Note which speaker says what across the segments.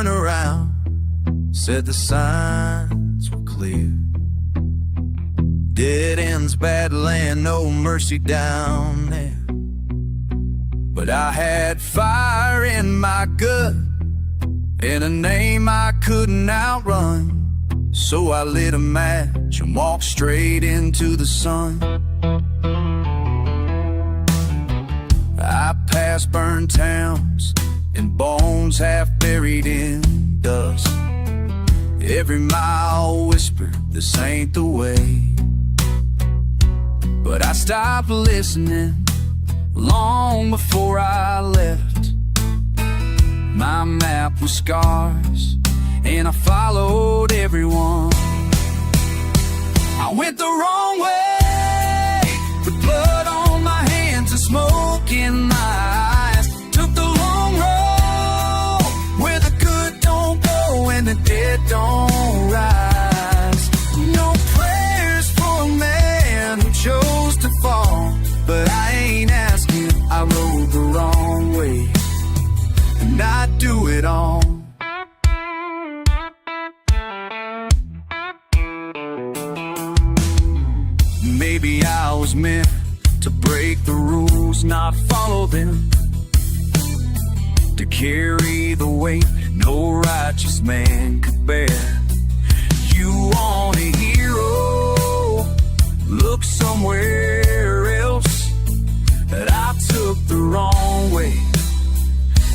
Speaker 1: turned around, said the signs were clear. Dead ends, bad land, no mercy down there. But I had fire in my gut and a name I couldn't outrun. So I lit a match and walked straight into the sun. I passed burned towns and bones half buried in dust. Every mile whispered, this ain't the way. But I stopped listening long before I left. My map was scars, and I followed everyone. I went the wrong way, with blood on my hands and smoke in my eyes. Took the long road, where the good don't go and the dead don't rise. No prayers for a man who chose to fall, but I ain't asking. I rode the wrong way, and I'd do it all. Maybe I was meant to break the rules, not follow them, to carry the weight no righteous man could bear. You want a hero? Look somewhere else. That I took the wrong way,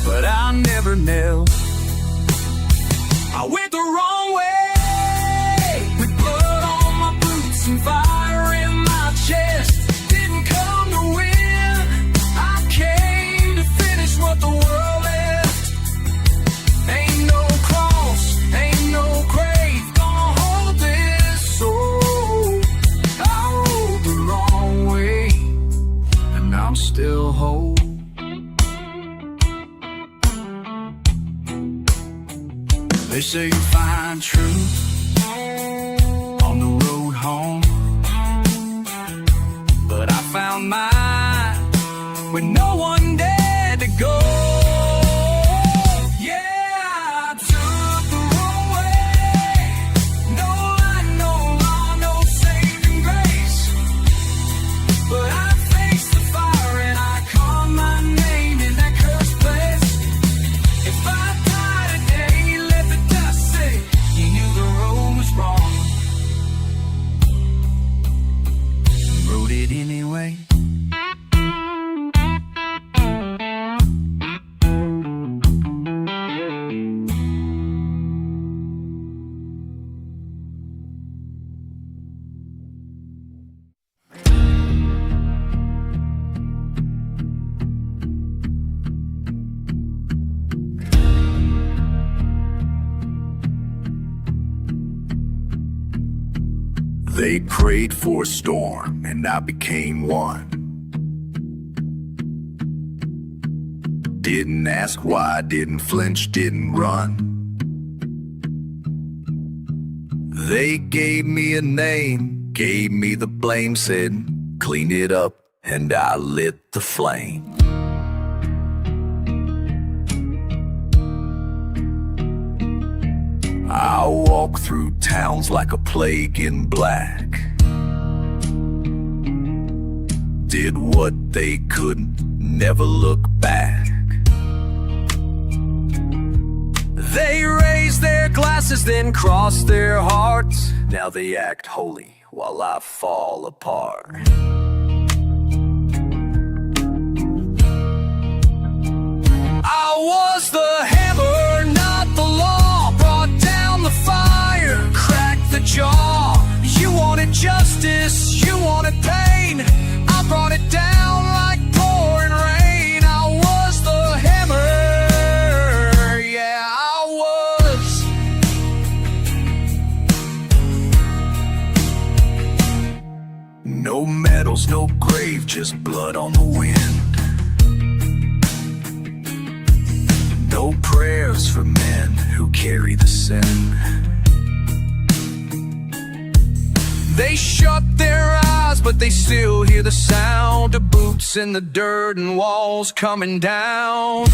Speaker 1: but I never knelt. I went the wrong way, with blood on my boots and fire in my chest. Didn't come to win, I came to finish what the world left. Ain't no cross, ain't no grave gonna hold this soul. I rode the wrong way, and I'm still whole. They say you find truth on the road home, but I found mine when no one dared to go. Yeah, I took the wrong way. No light, no law, no saving grace. But I faced the fire and I called my name in that cursed place. If I die today, let the dust say you knew the road was wrong. Rode it anyway. They prayed for a storm, and I became one. Didn't ask why, didn't flinch, didn't run. They gave me a name, gave me the blame, said, clean it up, and I lit the flame. I walk through towns like a plague in black. Did what they couldn't, never look back. They raise their glasses, then cross their hearts. Now they act holy while I fall apart. I was the hammer, not the law. Brought down the fire, cracked the jaw. You wanted justice, you wanted pain. I brought it down like pouring rain. I was the hammer, yeah, I was. No medals, no grave, just blood on the wind. No prayers for men who carry the sin. They shut their eyes, but they still hear the sound of boots in the dirt and walls coming down.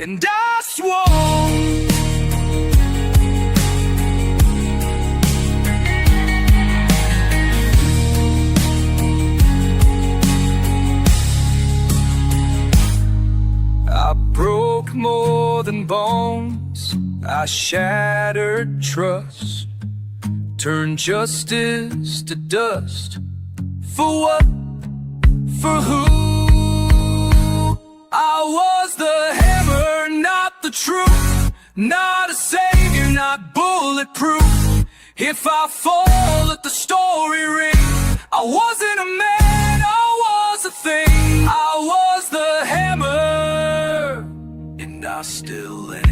Speaker 1: and I swore I broke more than bones, I shattered trust, turned justice to dust. For what? For who? I was the hammer, not the truth, not a savior, not bulletproof. If I fall, let the story ring. I wasn't a man, I was a thing. I was the hammer, and I still am.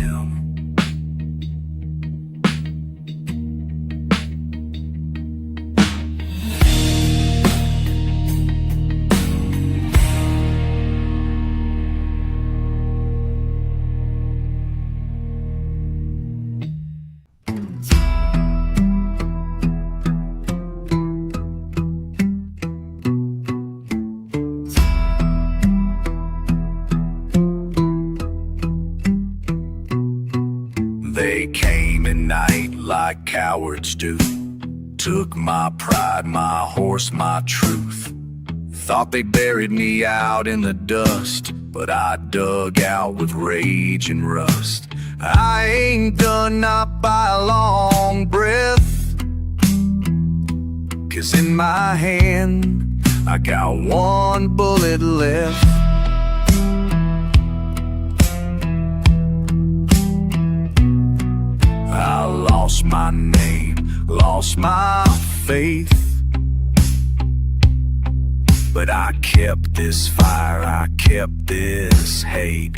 Speaker 1: They came at night like cowards do, took my pride, my horse, my truth. Thought they buried me out in the dust, but I dug out with rage and rust. I ain't done, not by a long breath, 'cause in my hand I got one bullet left. I lost my name, lost my faith, but I kept this fire, I kept this hate.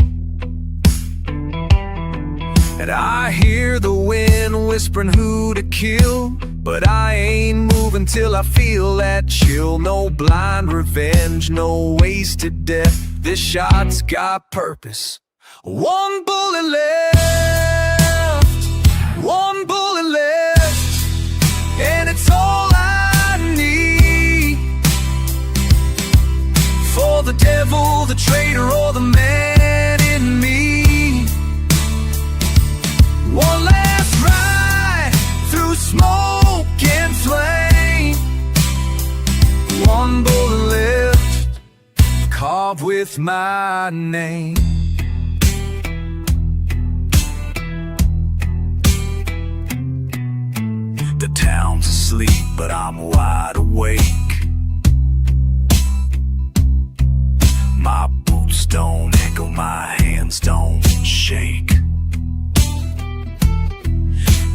Speaker 1: And I hear the wind whispering who to kill, but I ain't moving till I feel that chill. No blind revenge, no wasted death. This shot's got purpose. One bullet left, one bullet left, and it's all I need. For the devil, the traitor, or the man in me. One last ride through smoke and flame. One bullet left, carved with my name. The town's asleep, but I'm wide awake. My boots don't echo, my hands don't shake.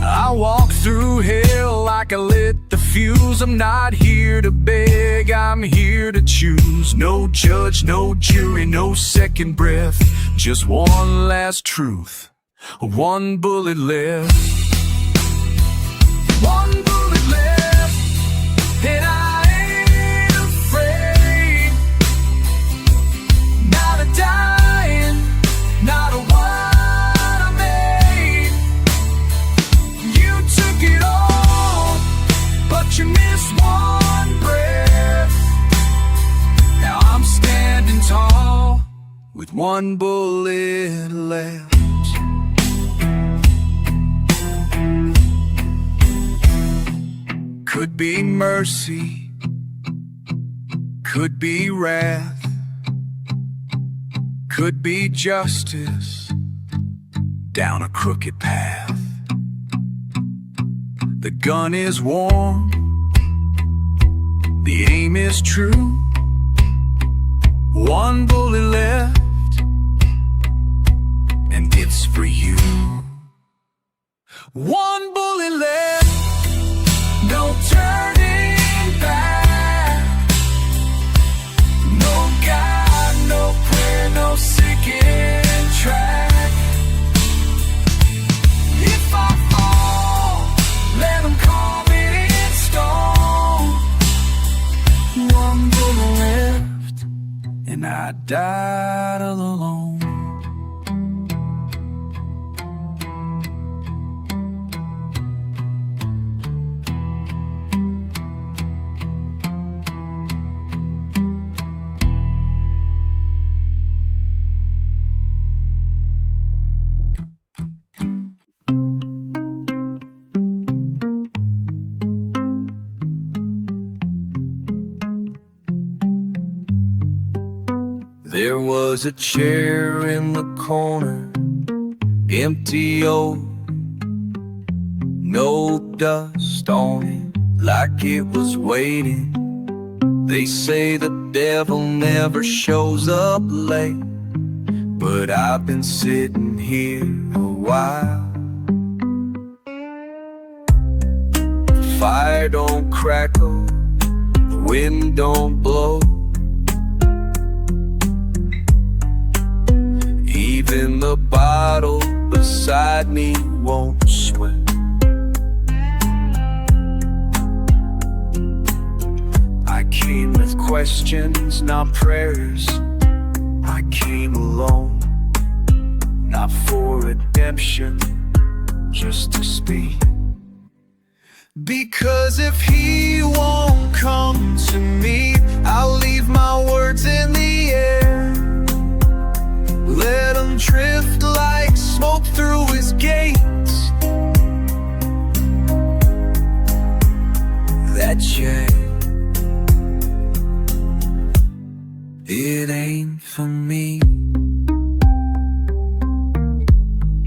Speaker 1: I walk through hell like I lit the fuse. I'm not here to beg, I'm here to choose. No judge, no jury, no second breath. Just one last truth, one bullet left. One bullet left, and I ain't afraid. Not a dying, not a one I made. You took it all, but you missed one breath. Now I'm standing tall with one bullet left. Could be mercy, could be wrath, could be justice down a crooked path. The gun is warm, the aim is true. One bullet left, and it's for you. One bullet left, no turning back. No God, no prayer, no sinking track. If I fall, let them carve it in stone. One bullet left, and I died alone. There was a chair in the corner, empty, oh, no dust on it, like it was waiting. They say the devil never shows up late, but I've been sitting here a while. Fire don't crackle, the wind don't blow, even the bottle beside me won't sweat. I came with questions, not prayers. I came alone, not for redemption, just to speak. Because if he won't come to me, I'll leave my words in the air. Let them drift like smoke through his gates. That chair, it ain't for me,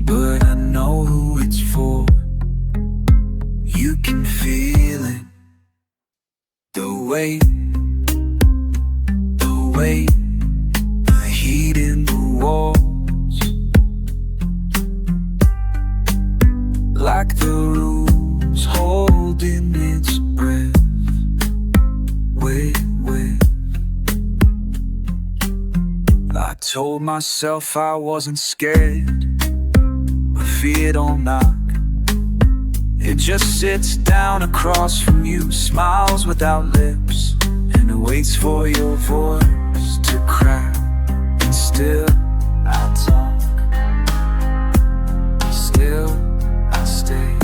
Speaker 1: but I know who it's for. You can feel it, the weight, the heat in the walls, like the room's holding its breath. Wait. I told myself I wasn't scared, but fear don't knock. It just sits down across from you, smiles without lips, and it waits for your voice to crack. And still I talk, still I stay.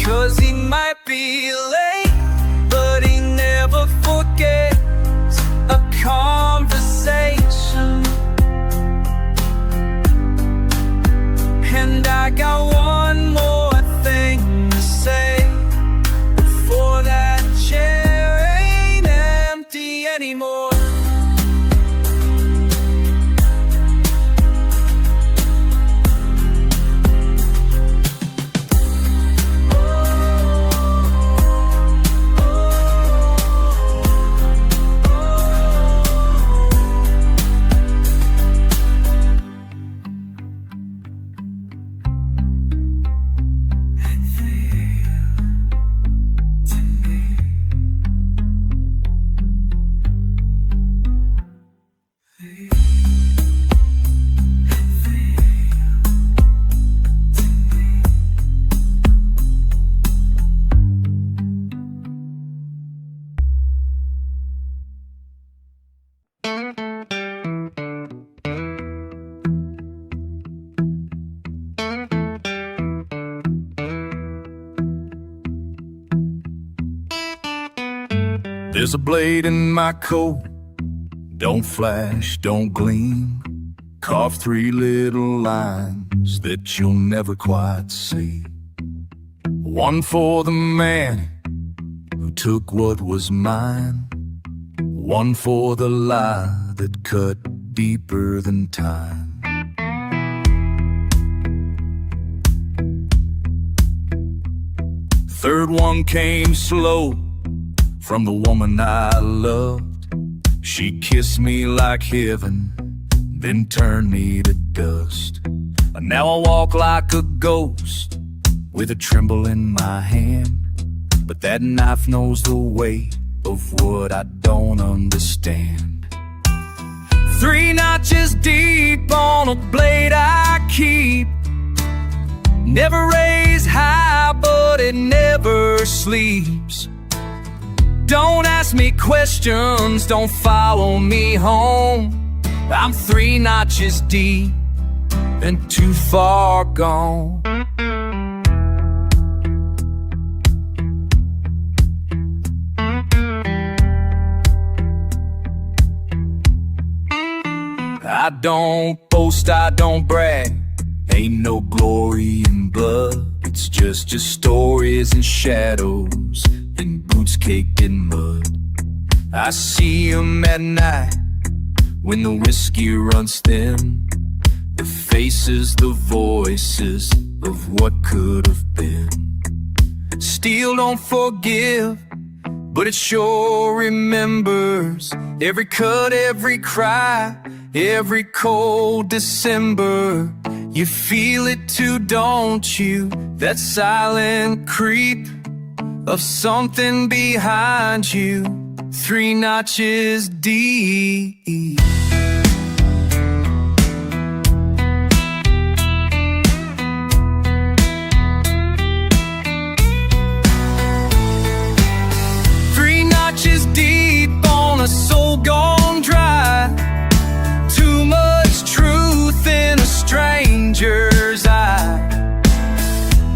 Speaker 1: 'Cause he might be late, but he never forgets a conversation. And I got one more thing to say before that chair ain't empty anymore. There's a blade in my coat, don't flash, don't gleam. Carve 3 little lines that you'll never quite see. One for the man who took what was mine, one for the lie that cut deeper than time. Third one came slow from the woman I loved. She kissed me like heaven, then turned me to dust. And now I walk like a ghost with a tremble in my hand. But that knife knows the weight of what I don't understand. 3 notches deep on a blade I keep. Never raise high, but it never sleeps. Don't ask me questions, don't follow me home. I'm 3 notches deep and too far gone. I don't boast, I don't brag. Ain't no glory in blood. It's just your stories and shadows and boots caked in mud. I see 'em at night When the whiskey runs thin, the faces, the voices of what could have been. Steel don't forgive, but it sure remembers every cut, every cry, every cold December. You feel it too, don't you? That silent creep of something behind you, 3 notches deep. A soul gone dry, too much truth in a stranger's eye.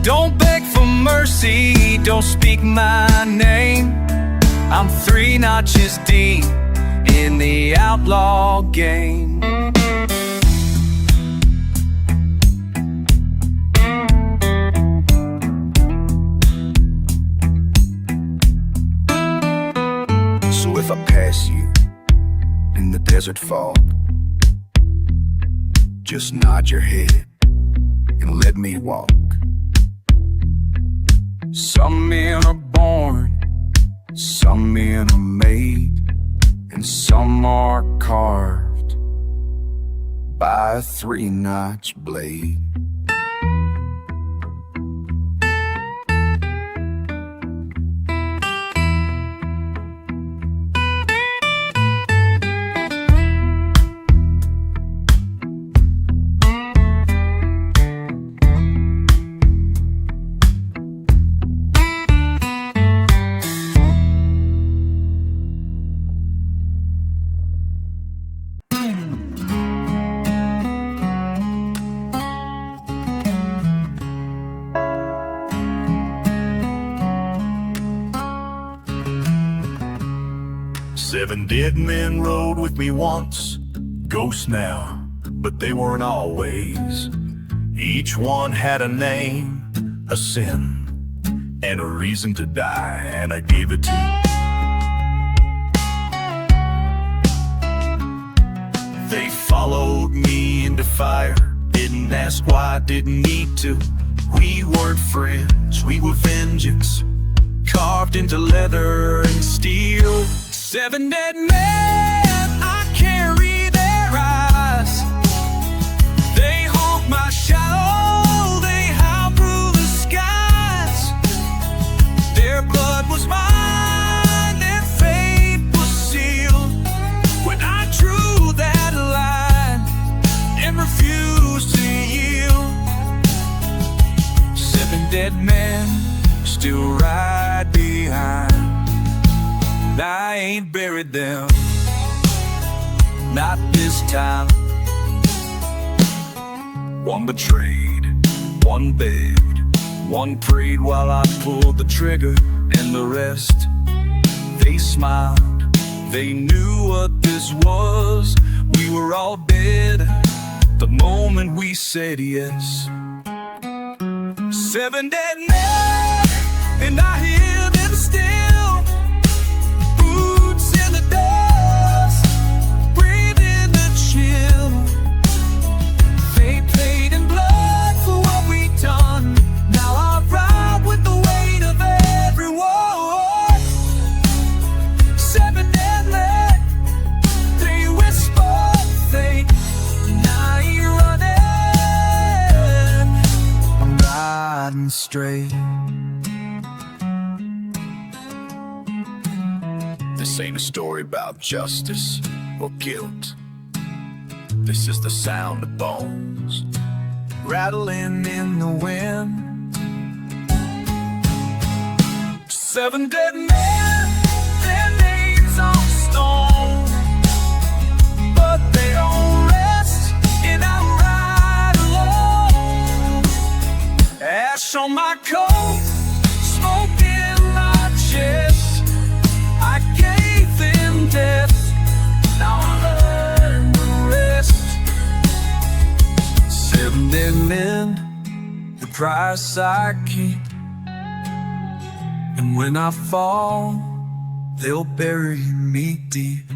Speaker 1: Don't beg for mercy, don't speak my name. I'm 3 notches deep in the outlaw game. So if I pass you in the desert fog, just nod your head and let me walk. Some men are born, some men are made, and some are carved by a 3-notch blade.
Speaker 2: Seven dead men rode with me once, ghosts now, but they weren't always. Each one had a name, a sin, and a reason to die, and I gave it to them. They followed me into fire, didn't ask why, didn't need to. We weren't friends, we were vengeance, carved into leather and steel. 7 dead men, I carry their eyes. They haunt my shadow, they howl through the skies. Their blood was mine, their fate was sealed when I drew that line and refused to yield. 7 dead men still right behind. I ain't buried them, not this time. One betrayed, one begged, one prayed while I pulled the trigger, and the rest, they smiled. They knew what this was. We were all dead the moment we said yes. 7 dead men, and I hear them still. Straight. This ain't a story about justice or guilt. This is the sound of bones rattling in the wind. 7 dead men, their names on stone, but they don't rest in our ride alone. Ash on my coat, smoke in my chest. I gave them death, now I learn the rest. 7 dead men, the price I keep. And when I fall, they'll bury me deep.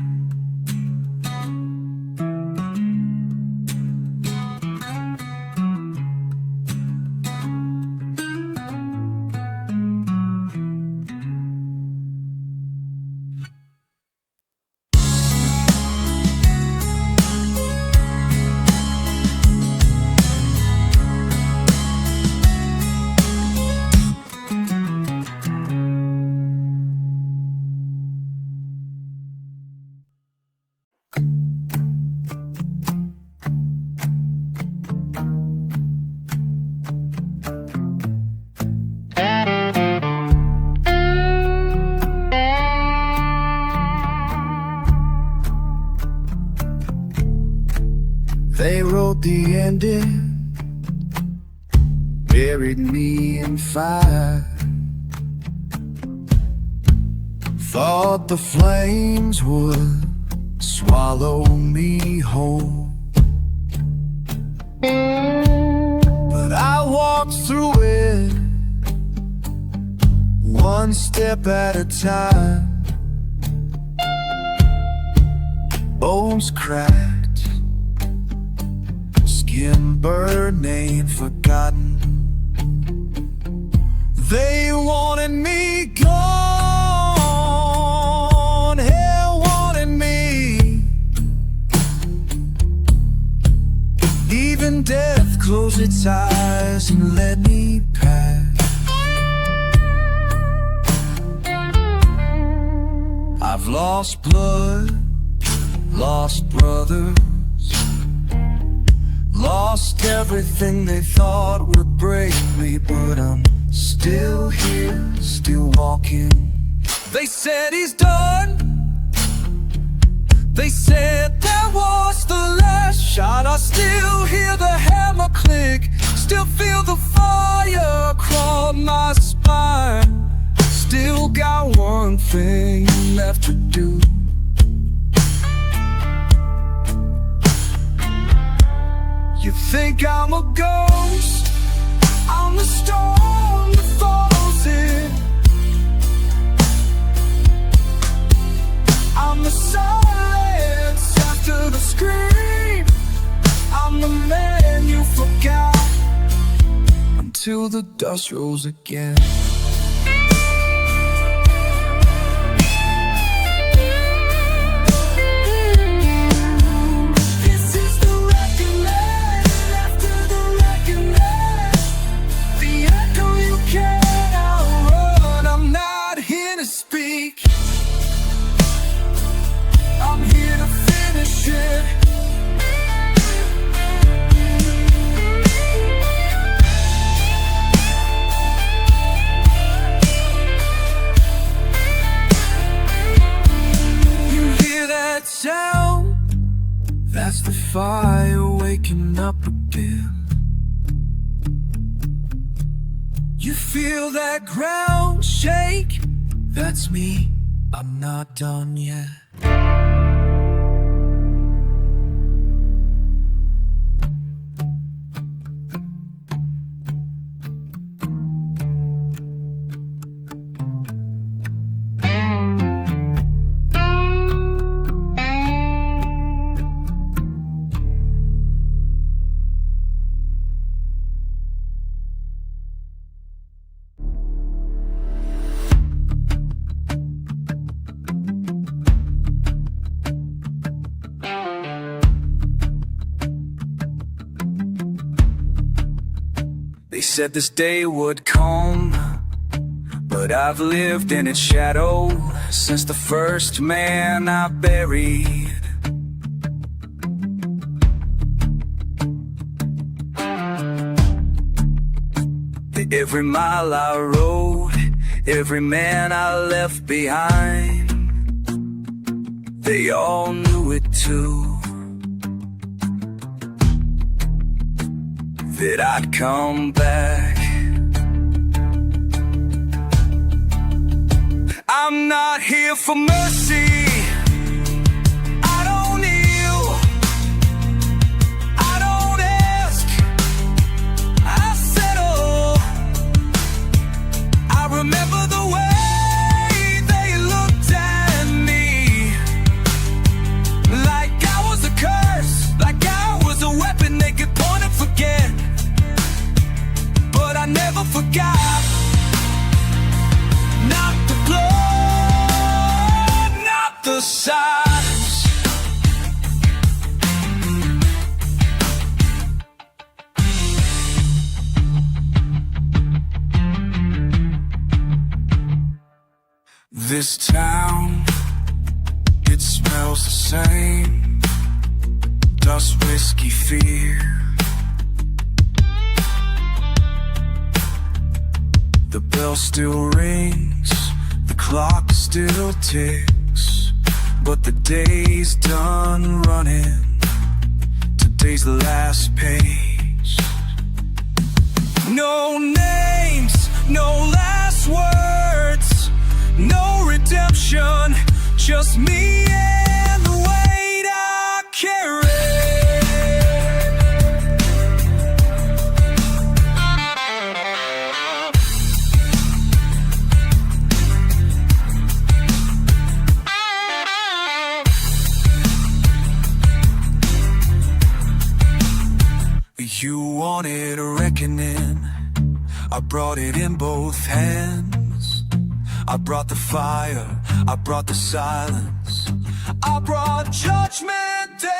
Speaker 1: They wrote the ending, buried me in fire. Thought the flames would swallow me whole, but I walked through it, one step at a time. Bones cracked, skin burned, ain't forgotten. They wanted me gone, hell wanted me. Even death closed its eyes and let me pass. I've lost blood, lost brothers, lost everything they thought would break me, but I'm still here, still walking. They said he's done, they said that was the last shot. I still hear the hammer click, still feel the fire crawl my spine. Still got one thing left to do. You think I'm a ghost, I'm the storm that follows it. I'm the silence after the scream. I'm the man you forgot until the dust rose again. I'm here to finish it. You hear that sound? That's the fire waking up again. You feel that ground shake? That's me, I'm not done yet. They said this day would come, but I've lived in its shadow since the first man I buried. Every mile I rode, every man I left behind, they all knew it too, that I'd come back. I'm not here for mercy, I don't kneel, I don't ask, I settle. I remember the way they looked at me, like I was a curse, like I was a weapon they could point and forget. But I never forgot, not the blood, not the silence. This town, it smells the same, dust, whiskey, fear. The bell still rings, the clock still ticks, but the day's done running. Today today's the last page. No names, no last words, no redemption, just me and the weight I carry. You wanted a reckoning, I brought it in both hands. I brought the fire, I brought the silence, I brought judgment day.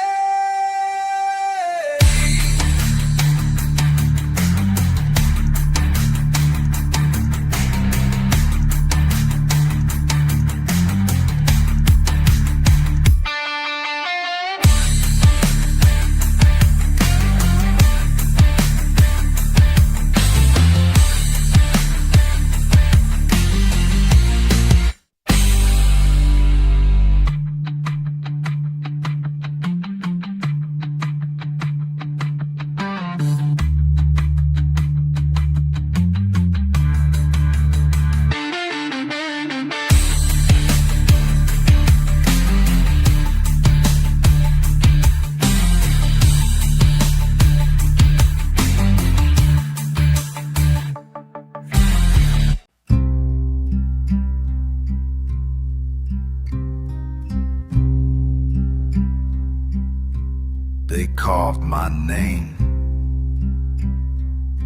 Speaker 2: They carved my name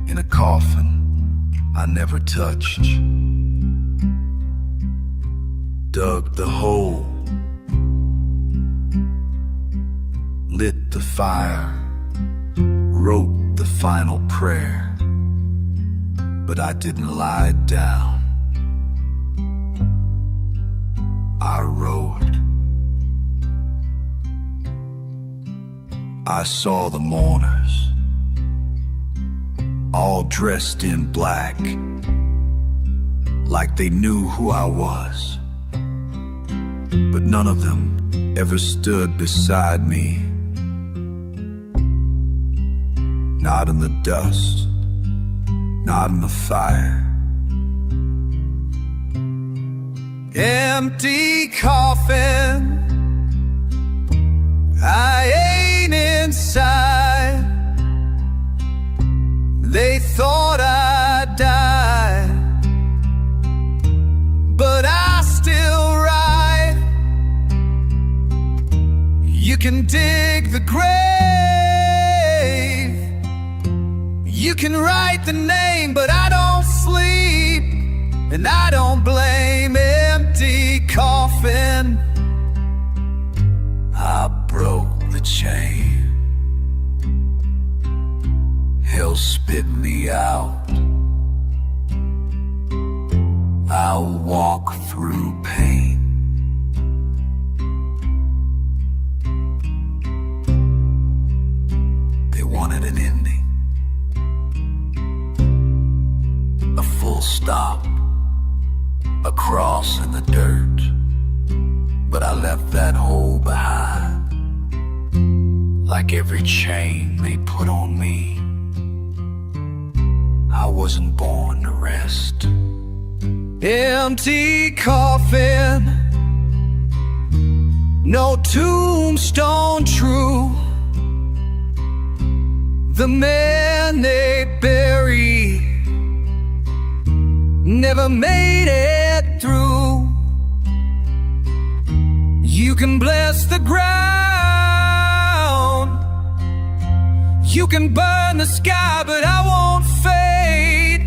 Speaker 2: in a coffin I never touched. Dug the hole, lit the fire, wrote the final prayer, but I didn't lie down. I wrote. I saw the mourners, all dressed in black, like they knew who I was. But none of them ever stood beside me. Not in the dust, not in the fire.
Speaker 1: Empty coffin, I ain't inside. They thought I'd die, but I still ride. You can dig the grave, you can write the name, but I don't sleep, and I don't blame. Empty coffin,
Speaker 2: I broke the chain. Hell spit me out. I'll walk through pain. They wanted an ending, a full stop, a cross in the dirt, but I left that hole behind. Like every chain they put on me, I wasn't born to rest.
Speaker 1: empty coffin, no tombstone true. The man they bury never made it through. You can bless the ground, you can burn the sky, but I won't fade.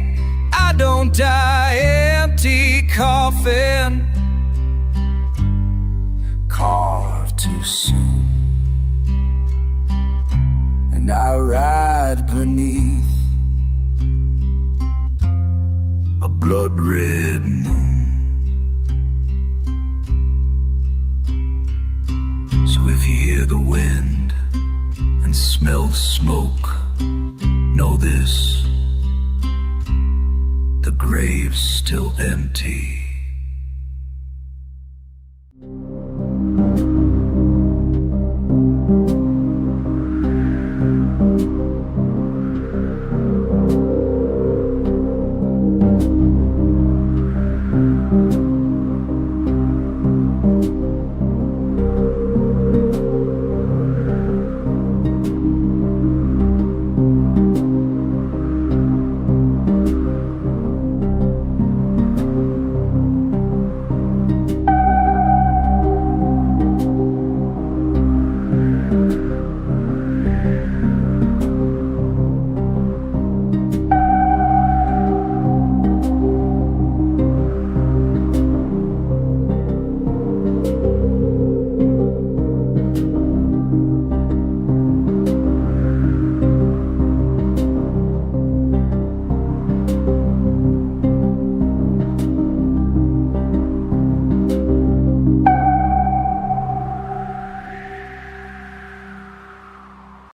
Speaker 1: I don't die. Empty coffin,
Speaker 2: Carved too soon, and I ride beneath a blood-red moon. So if you hear the wind and smell the smoke, know this: the grave's still empty.